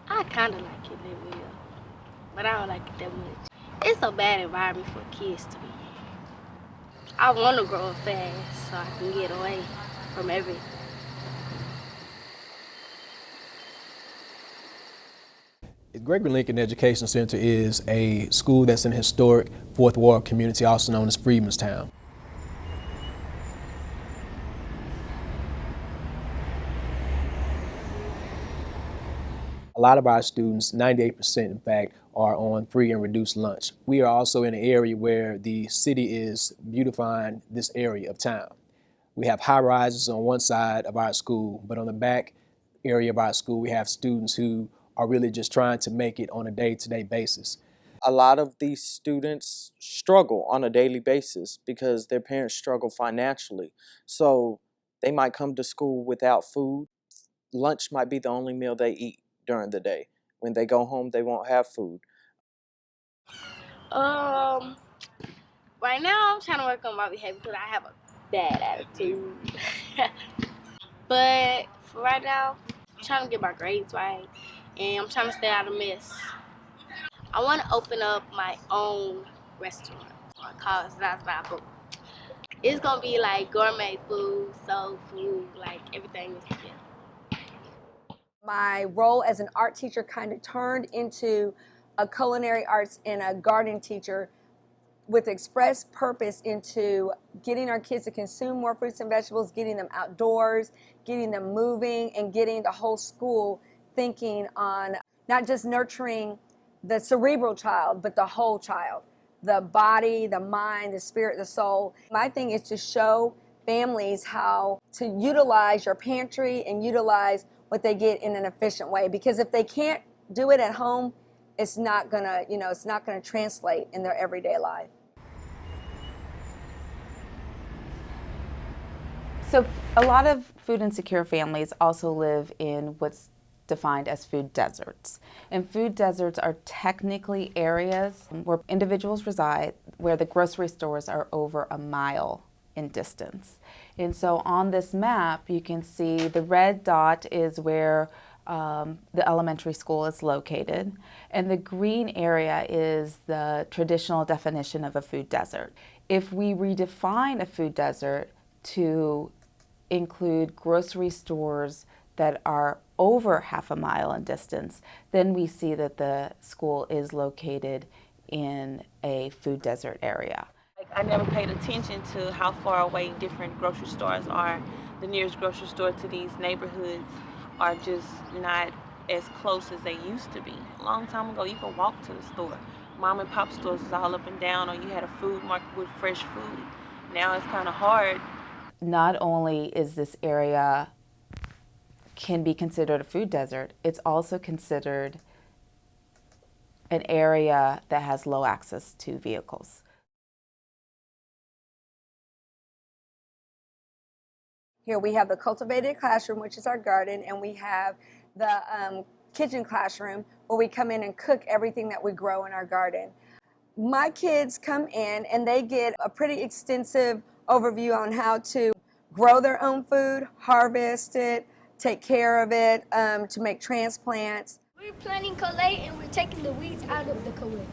I kind of like it that well, but I don't like it that much. It's a bad environment for kids to be. I want to grow up fast so I can get away from everything. Gregory Lincoln Education Center is a school that's in a historic Fourth Ward community, also known as Freedmanstown. A lot of our students, 98% in fact, are on free and reduced lunch. We are also in an area where the city is beautifying this area of town. We have high rises on one side of our school, but on the back area of our school, we have students who are really just trying to make it on a day-to-day basis. A lot of these students struggle on a daily basis because their parents struggle financially. So they might come to school without food. Lunch might be the only meal they eat during the day. When they go home, they won't have food. Um, right now I'm trying to work on my behavior because I have a bad attitude. But for right now, I'm trying to get my grades right, and I'm trying to stay out of mess. I want to open up my own restaurant called Zazabu. It's gonna be like gourmet food, soul food, like everything is together. My role as an art teacher kind of turned into a culinary arts and a garden teacher with express purpose into getting our kids to consume more fruits and vegetables, getting them outdoors, getting them moving, and getting the whole school thinking on not just nurturing the cerebral child, but the whole child, the body, the mind, the spirit, the soul. My thing is to show families how to utilize your pantry and utilize what they get in an efficient way. Because if they can't do it at home, it's not gonna, it's not gonna translate in their everyday life. So a lot of food insecure families also live in what's defined as food deserts. And food deserts are technically areas where individuals reside where the grocery stores are over a mile in distance. And so on this map, you can see the red dot is where the elementary school is located, and the green area is the traditional definition of a food desert. If we redefine a food desert to include grocery stores that are over half a mile in distance, then we see that the school is located in a food desert area. I never paid attention to how far away different grocery stores are. The nearest grocery store to these neighborhoods are just not as close as they used to be. A long time ago, you could walk to the store. Mom and pop stores was all up and down, or you had a food market with fresh food. Now it's kind of hard. Not only is this area can be considered a food desert, it's also considered an area that has low access to vehicles. Here we have the cultivated classroom, which is our garden, and we have the kitchen classroom where we come in and cook everything that we grow in our garden. My kids come in and they get a pretty extensive overview on how to grow their own food, harvest it, take care of it, to make transplants. We're planting Colette and we're taking the weeds out of the Colette.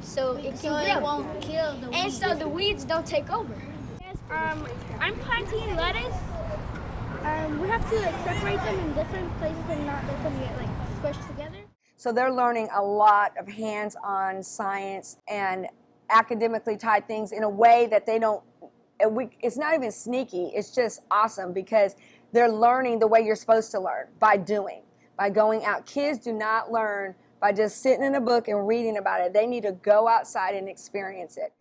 So it won't kill the weeds. And so the weeds don't take over. Yes, I'm planting lettuce. We have to separate them in different places and not let them get squished together. So they're learning a lot of hands-on science and academically tied things in a way that they don't, it's not even sneaky, it's just awesome because they're learning the way you're supposed to learn, by doing, by going out. Kids do not learn by just sitting in a book and reading about it. They need to go outside and experience it.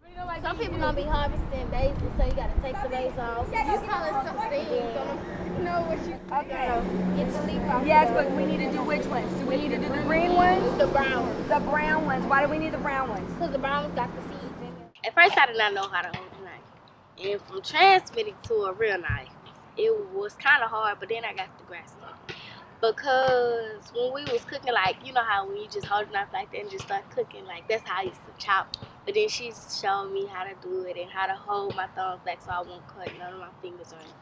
Some people gonna be harvesting basil, so you gotta take the basil off. You call it some things. You know what you get the leaf off. Yes, but we need to do which ones? Do we need to do the green ones? The brown ones. The brown ones. Why do we need the brown ones? Because the brown ones got the seeds in it. At first, I did not know how to hold a knife, and from transmitting to a real knife, it was kind of hard. But then I got the grasp of it. Because when we was cooking, you know how when you just hold a knife like that and just start cooking, that's how I used to chop. But then she showed me how to do it and how to hold my thumbs back so I won't cut none of my fingers or anything.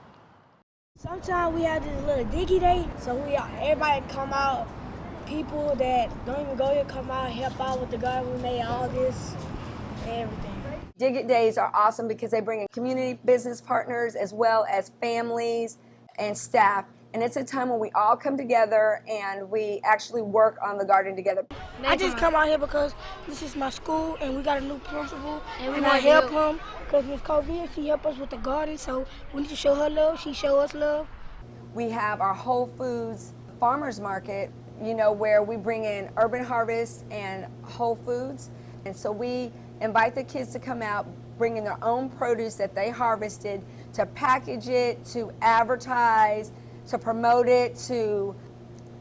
Sometimes we have this little diggy day, so everybody come out, people that don't even go here come out and help out with the garden. We made all this and everything. Dig It Days are awesome because they bring in community business partners as well as families and staff. And it's a time when we all come together and we actually work on the garden together. I just come out here because this is my school and we got a new principal. And I help him because Ms. Covia, she helped us with the garden. So we need to show her love. She show us love. We have our Whole Foods Farmers Market, you know, where we bring in Urban Harvest and Whole Foods. And so we invite the kids to come out, bringing their own produce that they harvested, to package it, to advertise, to promote it, to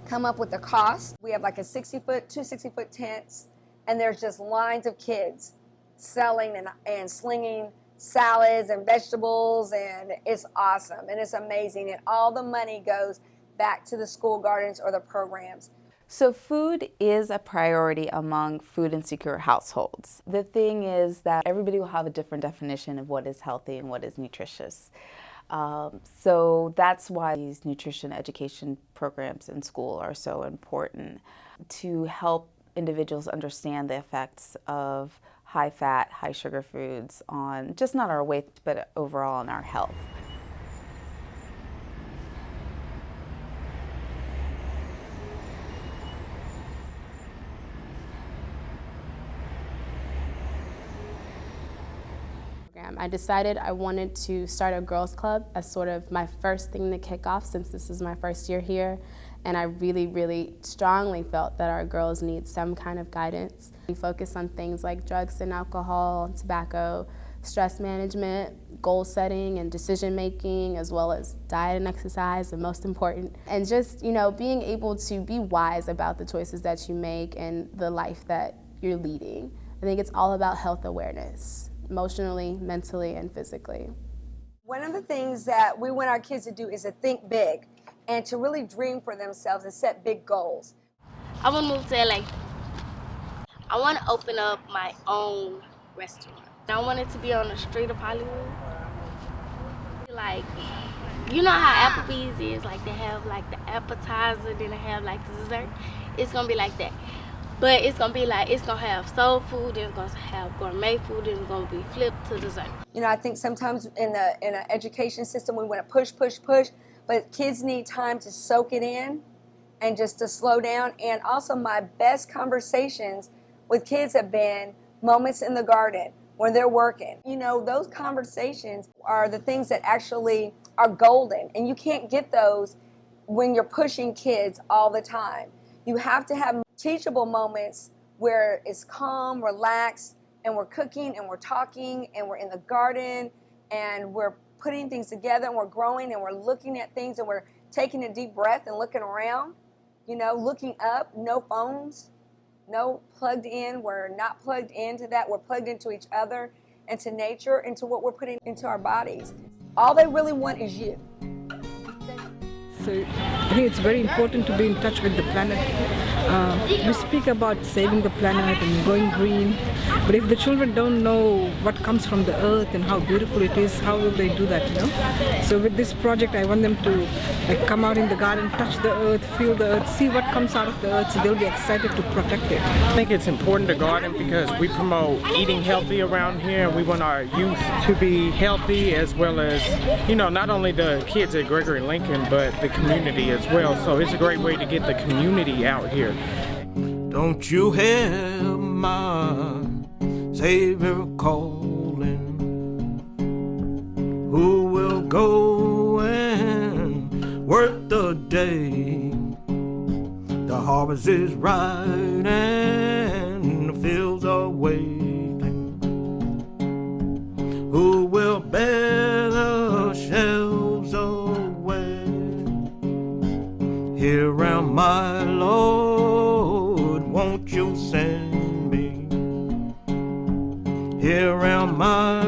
come up with the cost. We have like a 60-foot, 2 60-foot tents, and there's just lines of kids selling and slinging salads and vegetables, and it's awesome and it's amazing. And all the money goes back to the school gardens or the programs. So food is a priority among food insecure households. The thing is that everybody will have a different definition of what is healthy and what is nutritious. So that's why these nutrition education programs in school are so important, to help individuals understand the effects of high fat, high sugar foods on just not our weight, but overall on our health. I decided I wanted to start a girls club as sort of my first thing to kick off, since this is my first year here. And I really, really strongly felt that our girls need some kind of guidance. We focus on things like drugs and alcohol, tobacco, stress management, goal setting and decision making, as well as diet and exercise, and most important. And just, you know, being able to be wise about the choices that you make and the life that you're leading. I think it's all about health awareness, emotionally, mentally, and physically. One of the things that we want our kids to do is to think big and to really dream for themselves and set big goals. I want to move to LA. I want to open up my own restaurant. I want it to be on the street of Hollywood. Like, you know how Applebee's is, like they have like the appetizer, then they have like the dessert. It's gonna be like that. But it's gonna be like, it's gonna have soul food, then it's gonna have gourmet food, then it's gonna be flipped to dessert. You know, I think sometimes in an education system we want to push, but kids need time to soak it in and just to slow down. And also my best conversations with kids have been moments in the garden when they're working. You know, those conversations are the things that actually are golden, and you can't get those when you're pushing kids all the time. You have to have teachable moments where it's calm, relaxed, and we're cooking and we're talking and we're in the garden and we're putting things together and we're growing and we're looking at things and we're taking a deep breath and looking around, you know, looking up, no phones, no plugged in. We're not plugged into that. We're plugged into each other and to nature, into what we're putting into our bodies. All they really want is you. So I think it's very important to be in touch with the planet. We speak about saving the planet and going green, but if the children don't know what comes from the earth and how beautiful it is, how will they do that, you know? So with this project, I want them to come out in the garden, touch the earth, feel the earth, see what comes out of the earth, so they'll be excited to protect it. I think it's important to garden because we promote eating healthy around here, and we want our youth to be healthy, as well as, you know, not only the kids at Gregory Lincoln, but the community as well. So it's a great way to get the community out here. Don't you hear my Savior calling? Who will go and work the day? The harvest is right and the fields are waiting. Who will bear the shelves away? Here am I, Lord, won't you send me? Here am I,